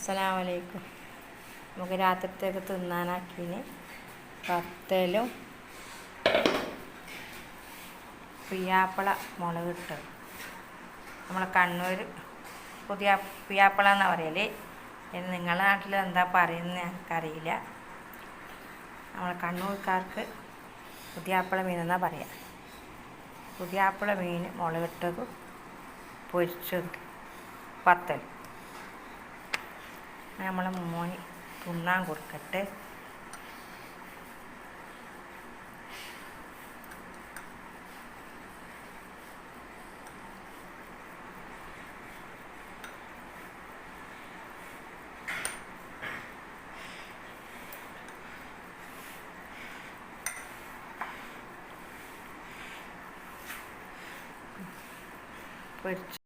അസ്സലാമു അലൈക്കും. നമുക്ക് രാത്രിത്തേക്ക് തിന്നാനാക്കിന് പത്തലും പിയാപ്പള മുളകിട്ടത്. നമ്മളെ കണ്ണൂർ പിയാപ്പള എന്നാണ് പറയൽ. നിങ്ങളുടെ നാട്ടിൽ എന്താ പറയുന്നത് എനിക്കറിയില്ല. നമ്മളെ കണ്ണൂർക്കാർക്ക് പുതിയാപ്പള മീൻ എന്നാണ് പറയുക. പുതിയാപ്പള മീൻ മുളകിട്ടതും പൊരിച്ചതും പത്തൽ. നമ്മളെ മോന് തിന്നാൻ കൊടുക്കട്ടെ. പൊരിച്ച്